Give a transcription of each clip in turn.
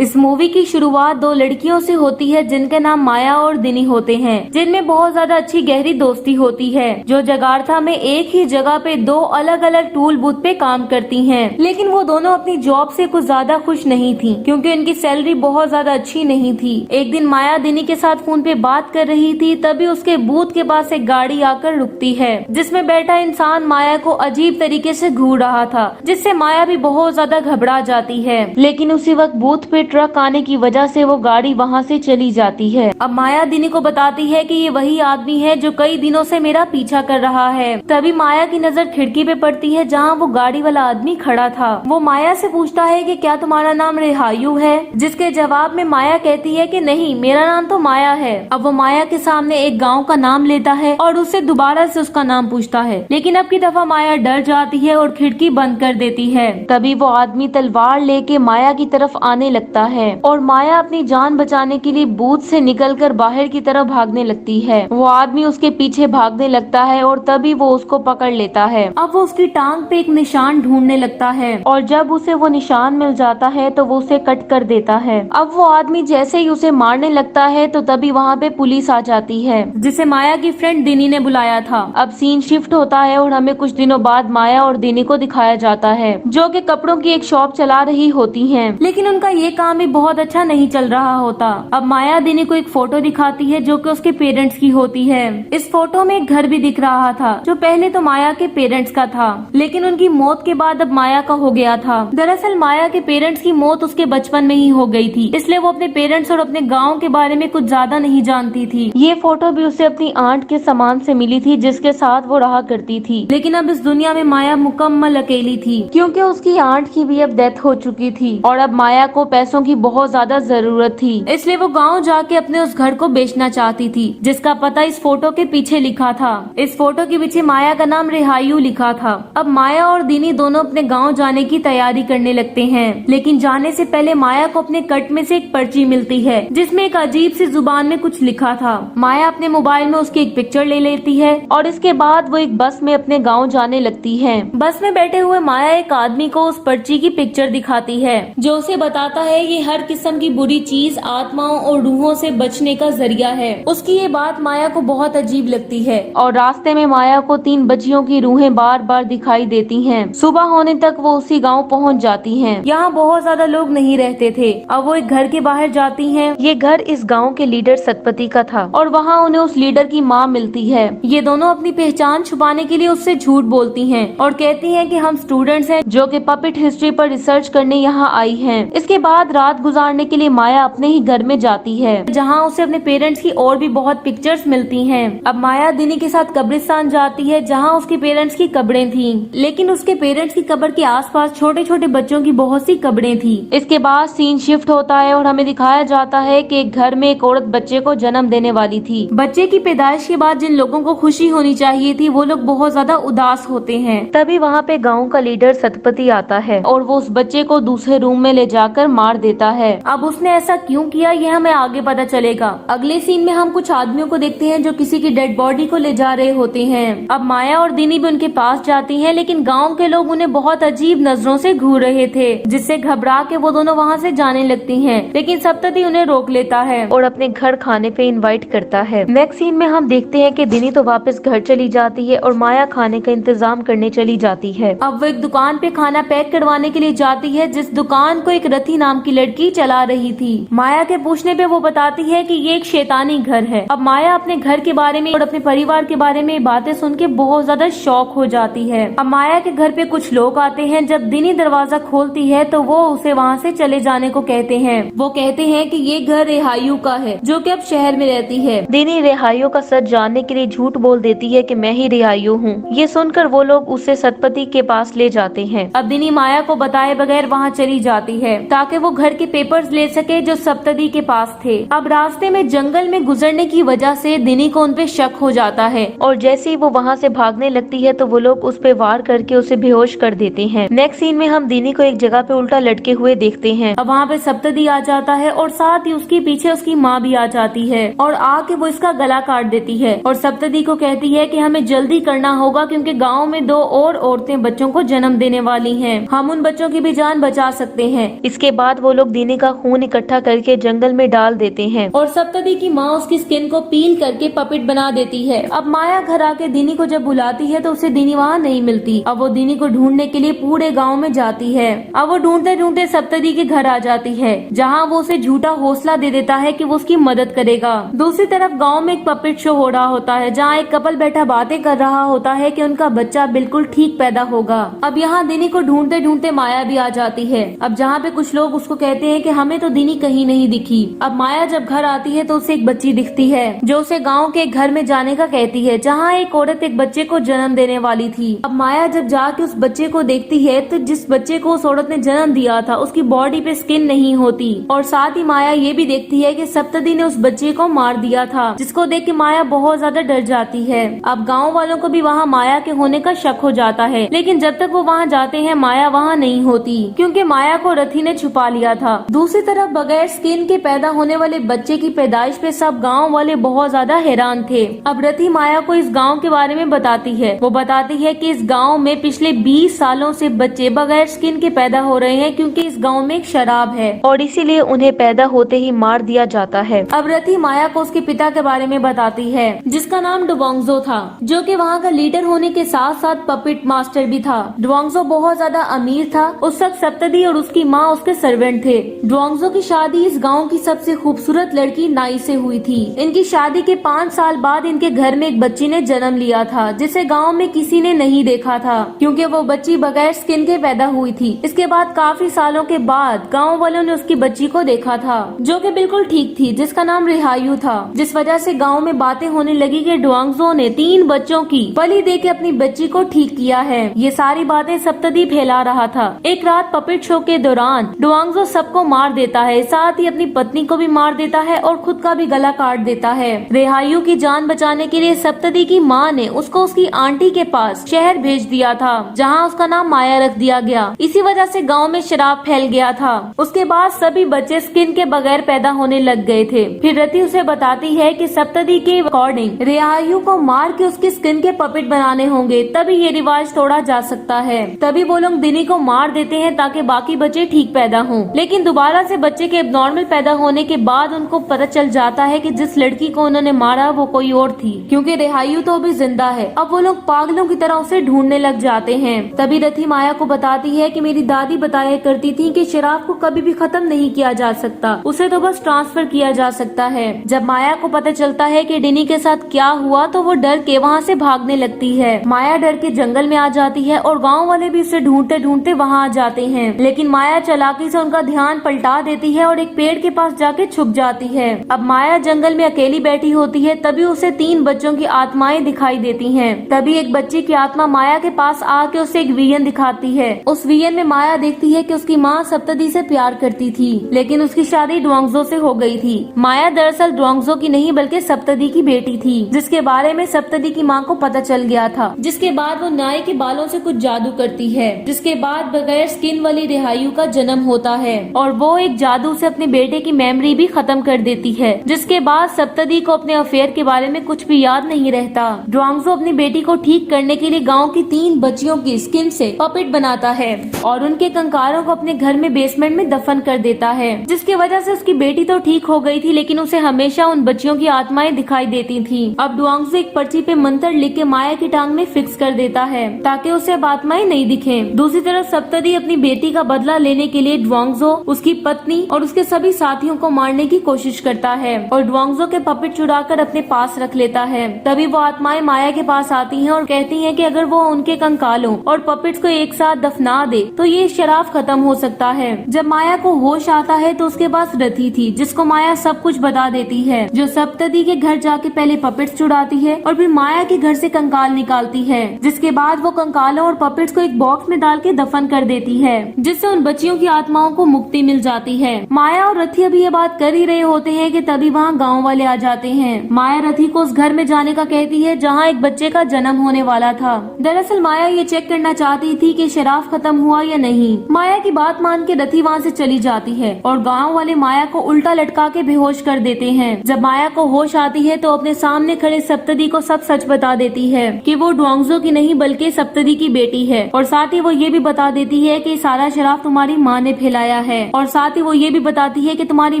इस मूवी की शुरुआत दो लड़कियों से होती है जिनके नाम माया और दिनी होते हैं, जिनमें बहुत ज्यादा अच्छी गहरी दोस्ती होती है, जो जगार्था में एक ही जगह पे दो अलग अलग टूल बूथ पे काम करती हैं। लेकिन वो दोनों अपनी जॉब से कुछ ज्यादा खुश नहीं थी क्योंकि उनकी सैलरी बहुत ज्यादा अच्छी नहीं थी। एक दिन माया दिनी के साथ फोन पे बात कर रही थी, तभी उसके बूथ के पास एक गाड़ी आकर रुकती है जिसमें बैठा इंसान माया को अजीब तरीके से घूर रहा था, जिससे माया भी बहुत ज्यादा घबरा जाती है। लेकिन उसी वक्त बूथ पे ट्रक आने की वजह से वो गाड़ी वहाँ से चली जाती है। अब माया दिनी को बताती है कि ये वही आदमी है जो कई दिनों से मेरा पीछा कर रहा है। तभी माया की नजर खिड़की पे पड़ती है जहाँ वो गाड़ी वाला आदमी खड़ा था। वो माया से पूछता है कि क्या तुम्हारा नाम रेहायू है, जिसके जवाब में माया कहती है कि नहीं, मेरा नाम तो माया है। अब वो माया के सामने एक गाँव का नाम लेता है और उससे दोबारा से उसका नाम पूछता है, लेकिन अब की दफा माया डर जाती है और खिड़की बंद कर देती है। तभी वो आदमी तलवार लेके माया की तरफ आने लगता है और माया अपनी जान बचाने के लिए बूथ से निकलकर बाहर की तरफ भागने लगती है। वो आदमी उसके पीछे भागने लगता है और तभी वो उसको पकड़ लेता है। अब वो उसकी टांग पे एक निशान ढूंढने लगता है और जब उसे वो निशान मिल जाता है तो वो उसे कट कर देता है। अब वो आदमी जैसे ही उसे मारने लगता है तो तभी वहाँ पे पुलिस आ जाती है, जिसे माया की फ्रेंड दिनी ने बुलाया था। अब सीन शिफ्ट होता है और हमें कुछ दिनों बाद माया और दिनी को दिखाया जाता है जो कि कपड़ों की एक शॉप चला रही होती हैं, लेकिन उनका ये काम भी बहुत अच्छा नहीं चल रहा होता। अब माया दिनी को एक फोटो दिखाती है जो कि उसके पेरेंट्स की होती है। इस फोटो में एक घर भी दिख रहा था जो पहले तो माया के पेरेंट्स का था, लेकिन उनकी मौत के बाद अब माया का हो गया था। दरअसल माया के पेरेंट्स की मौत उसके बचपन में ही हो गई थी, इसलिए वो अपने पेरेंट्स और अपने गाँव के बारे में कुछ ज्यादा नहीं जानती थी। ये फोटो भी उसे अपनी आंट के सामान से मिली थी जिसके साथ वो रहा करती थी। लेकिन अब इस दुनिया में माया मुकम्मल अकेली थी क्योंकि उसकी आंट की भी अब डेथ हो चुकी थी और अब माया को पैसों की बहुत ज्यादा जरूरत थी, इसलिए वो गांव जाके अपने उस घर को बेचना चाहती थी जिसका पता इस फोटो के पीछे लिखा था। इस फोटो के पीछे माया का नाम रेहायू लिखा था। अब माया और दिनी दोनों अपने गाँव जाने की तैयारी करने लगते हैं, लेकिन जाने से पहले माया को अपने कट में से एक पर्ची मिलती है जिसमें एक अजीब सी जुबान में कुछ लिखा था। माया अपने मोबाइल में उसकी एक पिक्चर ले लेती है और इसके बाद वो एक बस में अपने गाँव जाने लगती है। बस में बैठे हुए माया एक आदमी को उस पर्ची की पिक्चर दिखाती है जो उसे बताता है ये हर किस्म की बुरी चीज आत्माओं और रूहों से बचने का जरिया है। उसकी ये बात माया को बहुत अजीब लगती है और रास्ते में माया को 3 बच्चियों की रूहें बार बार दिखाई देती हैं। सुबह होने तक वो उसी गाँव पहुँच जाती है। यहाँ बहुत ज्यादा लोग नहीं रहते थे। अब वो एक घर के बाहर जाती है। ये घर इस गाँव के लीडर सतपति का था और वहाँ उन्हें उस लीडर की माँ मिलती है। ये दोनों अपनी पहचान छुपाने के लिए उससे झूठ बोलती हैं और कहती हैं कि हम स्टूडेंट्स हैं जो कि पपेट हिस्ट्री पर रिसर्च करने यहाँ आई हैं। इसके बाद रात गुजारने के लिए माया अपने ही घर में जाती है जहाँ उसे अपने पेरेंट्स की और भी बहुत पिक्चर्स मिलती हैं। अब माया दिनी के साथ कब्रिस्तान जाती है जहाँ उसके पेरेंट्स की कब्रें थी, लेकिन उसके पेरेंट्स की कब्र के आसपास छोटे छोटे बच्चों की बहुत सी कब्रें थी। इसके बाद सीन शिफ्ट होता है और हमें दिखाया जाता है कि एक घर में एक औरत बच्चे को जन्म देने वाली थी। बच्चे की पैदाइश के बाद जिन लोगों को खुशी होनी चाहिए थी वो लोग बहुत ज्यादा उदास होते हैं। तभी वहाँ पे गाँव का लीडर सतपति आता है और वो उस बच्चे को दूसरे रूम में ले जाकर मार देता है। अब उसने ऐसा क्यों किया ये हमें आगे पता चलेगा। अगले सीन में हम कुछ आदमियों को देखते हैं जो किसी की डेड बॉडी को ले जा रहे होते हैं। अब माया और दिनी भी उनके पास जाती हैं, लेकिन गाँव के लोग उन्हें बहुत अजीब नजरों से घूर रहे थे, जिससे घबरा के वो दोनों वहाँ से जाने लगती हैं। लेकिन सतपति उन्हें रोक लेता है और अपने घर खाने पे इनवाइट करता है। नेक्स्ट सीन में हम देखते हैं कि दिनी तो वापस घर चली जाती है और माया खाने का इंतजाम करने चली जाती है। अब वो एक दुकान पे खाना पैक करवाने के लिए जाती है जिस दुकान को एक रथी नाम की लड़की चला रही थी। माया के पूछने पे वो बताती है कि ये एक शैतानी घर है। अब माया अपने घर के बारे में और अपने परिवार के बारे में बातें सुन के बहुत ज्यादा शॉक हो जाती है। अब माया के घर पे कुछ लोग आते हैं। जब दिनी दरवाजा खोलती है तो वो उसे वहाँ से चले जाने को कहते हैं। वो कहते हैं कि ये घर रेहायू का है जो कि अब शहर में रहती है। दिनी रेहायू का सच जानने के लिए झूठ बोल देती है कि मैं ही रेहायू हूँ। ये सुनकर वो लोग उसे सतपति के पास ले जाते हैं। अब दिनी माया को बताए बगैर वहाँ चली जाती है ताकि वो घर के पेपर्स ले सके जो सतपति के पास थे। अब रास्ते में जंगल में गुजरने की वजह से दिनी को उन पे शक हो जाता है और जैसे ही वो वहाँ से भागने लगती है तो वो लोग उस पे वार करके उसे बेहोश कर देते हैं। नेक्स्ट सीन में हम दिनी को एक जगह पे उल्टा लटके हुए देखते हैं। अब वहाँ पे सप्तदी आ जाता है और साथ ही उसके पीछे उसकी माँ भी आ जाती है और आके वो इसका गला काट देती है और सप्तदी को कहती है कि हमें जल्दी करना होगा क्योंकि गाँव में 2 और औरतें बच्चों को जन्म देने वाली हैं। हम उन बच्चों की भी जान बचा सकते हैं। इसके बाद वो वो लोग दिनी का खून इकट्ठा करके जंगल में डाल देते हैं और सप्तदी की माँ उसकी स्किन को पील करके पपेट बना देती है। अब माया घर आके दिनी को जब बुलाती है तो उसे दिनी वहाँ नहीं मिलती। अब वो दिनी को ढूंढने के लिए पूरे गाँव में जाती है। अब वो ढूंढते ढूंढते सप्तदी के घर आ जाती है, जहाँ वो उसे झूठा हौसला दे देता है कि वो उसकी मदद करेगा। दूसरी तरफ गाँव में एक पपेट शो हो रहा होता है, जहाँ एक कपल बैठा बातें कर रहा होता है कि उनका बच्चा बिल्कुल ठीक पैदा होगा। अब यहाँ दिनी को ढूंढते ढूंढते माया भी आ जाती है। अब जहाँ पे कुछ लोग उसको कहते हैं कि हमें तो दिनी कहीं नहीं दिखी। अब माया जब घर आती है तो उसे एक बच्ची दिखती है जो उसे गांव के घर में जाने का कहती है, जहाँ एक औरत एक बच्चे को जन्म देने वाली थी। अब माया जब जाके उस बच्चे को देखती है तो जिस बच्चे को उस औरत ने जन्म दिया था उसकी बॉडी पे स्किन नहीं होती, और साथ ही माया ये भी देखती है कि सप्तदी ने उस बच्चे को मार दिया था, जिसको देख के माया बहुत ज्यादा डर जाती है। अब गाँव वालों को भी वहाँ माया के होने का शक हो जाता है, लेकिन जब तक वो वहाँ जाते हैं माया वहाँ नहीं होती, क्योंकि माया को रथी ने छुपा लिया था। दूसरी तरफ बगैर स्किन के पैदा होने वाले बच्चे की पैदाइश पे सब गांव वाले बहुत ज्यादा हैरान थे। अब रथी माया को इस गांव के बारे में बताती है। वो बताती है कि इस गांव में पिछले 20 सालों से बच्चे बगैर स्किन के पैदा हो रहे हैं, क्योंकि इस गांव में एक शराब है और इसीलिए उन्हें पैदा होते ही मार दिया जाता है। अब रथी माया को उसके पिता के बारे में बताती है, जिसका नाम डुवांगजो था, जो कि वहाँ का लीडर होने के साथ साथ पपेट मास्टर भी था। डुवांगजो बहुत ज्यादा अमीर था। उस वक्त सप्तदी और उसकी माँ उसके सर्वेंट थे। डुवांगजो की शादी इस गांव की सबसे खूबसूरत लड़की नाई से हुई थी। इनकी शादी के 5 साल बाद इनके घर में एक बच्ची ने जन्म लिया था, जिसे गांव में किसी ने नहीं देखा था, क्योंकि वो बच्ची बगैर स्किन के पैदा हुई थी। इसके बाद काफी सालों के बाद गांव वालों ने उसकी बच्ची को देखा था, जो कि बिल्कुल ठीक थी, जिसका नाम रिहायू था। जिस वजह से गाँव में बातें होने लगी कि डुवांगजो ने 3 बच्चों की बलि दे के अपनी बच्ची को ठीक किया है। ये सारी बातें सप्तदी फैला रहा था। एक रात पपेट शो के दौरान डुवांगजो सबको मार देता है, साथ ही अपनी पत्नी को भी मार देता है और खुद का भी गला काट देता है। रिहायू की जान बचाने के लिए सप्तदी की माँ ने उसको उसकी आंटी के पास शहर भेज दिया था, जहाँ उसका नाम माया रख दिया गया। इसी वजह से गांव में शराब फैल गया था। उसके बाद सभी बच्चे स्किन के बगैर पैदा होने लग गए थे। फिर रति उसे बताती है कि सप्तदी के अकॉर्डिंग रिहायू को मार के उसकी स्किन के पपेट बनाने होंगे, तभी ये रिवाज तोड़ा जा सकता है। तभी वो लोग दिनी को मार देते हैं ताकि बाकी बच्चे ठीक पैदा हों। लेकिन दोबारा से बच्चे के एबनॉर्मल पैदा होने के बाद उनको पता चल जाता है कि जिस लड़की को उन्होंने मारा वो कोई और थी, क्योंकि रिहायू तो अभी जिंदा है। अब वो लोग पागलों की तरह उसे ढूंढने लग जाते हैं। तभी रथी माया को बताती है कि मेरी दादी बताया करती थी कि शराब को कभी भी खत्म नहीं किया जा सकता, उसे तो बस ट्रांसफर किया जा सकता है। जब माया को पता चलता है कि डिनी के साथ क्या हुआ तो वो डर के वहाँ से भागने लगती है। माया डर के जंगल में आ जाती है और गाँव वाले भी उसे ढूंढते ढूंढते वहाँ आ जाते हैं, लेकिन माया चालाकी से उनका ध्यान पलटा देती है और एक पेड़ के पास जाके छुप जाती है। अब माया जंगल में अकेली बैठी होती है, तभी उसे 3 बच्चों की आत्माएं दिखाई देती हैं। तभी एक बच्चे की आत्मा माया के पास आके उसे एक विजन दिखाती है। उस विजन में माया देखती है कि उसकी माँ सप्तदी से प्यार करती थी, लेकिन उसकी शादी डुवांगजो से हो गई थी। माया दरअसल डुवांगजो की नहीं बल्कि सप्तदी की बेटी थी, जिसके बारे में सप्तदी की माँ को पता चल गया था। जिसके बाद वो नाई के बालों से कुछ जादू करती है, जिसके बाद बगैर स्किन वाली रिहायू का जन्म होता है और वो एक जादू से अपने बेटे की मेमोरी भी खत्म कर देती है। जिसके बाद सप्तदी को अपने अफेयर के बारे में कुछ भी याद नहीं रहता। डुवांगजो अपनी बेटी को ठीक करने के लिए गांव की 3 बच्चियों की स्किन से पपेट बनाता है और उनके कंकारों को अपने घर में बेसमेंट में दफन कर देता है, जिसकी वजह से उसकी बेटी तो ठीक हो गई थी, लेकिन उसे हमेशा उन बच्चियों की आत्माएं दिखाई देती थी। अब डुवांगजो एक पर्ची पे मंत्र लिख के माया की टांग में फिक्स कर देता है ताकि उसे अब आत्माएं नहीं दिखें। दूसरी तरफ सप्तदी अपनी बेटी का बदला लेने के लिए डुवांगजो, उसकी पत्नी और उसके सभी साथियों को मारने की कोशिश करता है और डुवांगजो के पपेट चुराकर अपने पास रख लेता है। तभी वो आत्माएं माया के पास आती हैं और कहती हैं कि अगर वो उनके कंकालों और पपेट्स को एक साथ दफना दे तो ये शराब खत्म हो सकता है। जब माया को होश आता है तो उसके पास रथी थी, जिसको माया सब कुछ बता देती है, जो सप्तदी के घर जाके पहले पपेट्स चुराती है और फिर माया के घर से कंकाल निकालती है, जिसके बाद वो कंकालों और पपेट्स को एक बॉक्स में डाल के दफन कर देती है, जिससे उन बच्चियों की आत्माओं को मुक्ति मिल जाती है। माया और रथी अभी ये बात कर ही रहे होते हैं कि तभी वहाँ गाँव वाले आ जाते हैं। माया रथी को उस घर में जाने का कहती है जहाँ एक बच्चे का जन्म होने वाला था। दरअसल माया ये चेक करना चाहती थी कि शराब खत्म हुआ या नहीं। माया की बात मान के रथी वहाँ से चली जाती है और गाँव वाले माया को उल्टा लटका के बेहोश कर देते हैं। जब माया को होश आती है तो अपने सामने खड़े सप्तदी को सब सच बता देती है कि वो डुवांगजो की नहीं बल्कि सप्तदी की बेटी है, और साथ ही वो ये भी बता देती है कि सारा शराब तुम्हारी माँ ने फैलाया आया है और साथ ही वो ये भी बताती है कि तुम्हारी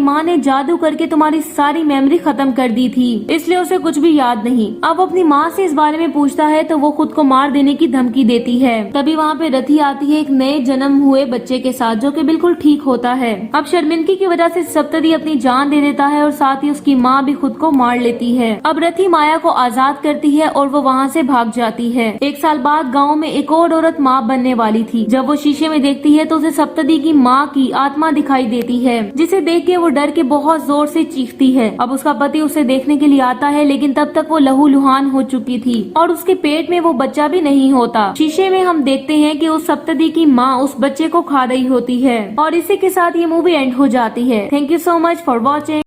माँ ने जादू करके तुम्हारी सारी मेमोरी खत्म कर दी थी, इसलिए उसे कुछ भी याद नहीं। अब अपनी माँ से इस बारे में पूछता है तो वो खुद को मार देने की धमकी देती है। तभी वहाँ पे रथी आती है एक नए जन्म हुए बच्चे के साथ, जो कि बिल्कुल ठीक होता है। अब शर्मिंदगी की वजह से सप्तरी अपनी जान दे देता है और साथ ही उसकी माँ भी खुद को मार लेती है। अब रथी माया को आजाद करती है और वो वहाँ से भाग जाती है। एक साल बाद गाँव में एक और औरत माँ बनने वाली थी। जब वो शीशे में देखती है तो उसे सप्तरी की माँ की आत्मा दिखाई देती है, जिसे देख के वो डर के बहुत जोर से चीखती है। अब उसका पति उसे देखने के लिए आता है, लेकिन तब तक वो लहूलुहान हो चुकी थी और उसके पेट में वो बच्चा भी नहीं होता। शीशे में हम देखते हैं कि उस सप्तरी की माँ उस बच्चे को खा रही होती है और इसी के साथ ये मूवी एंड हो जाती है। Thank you so much for watching.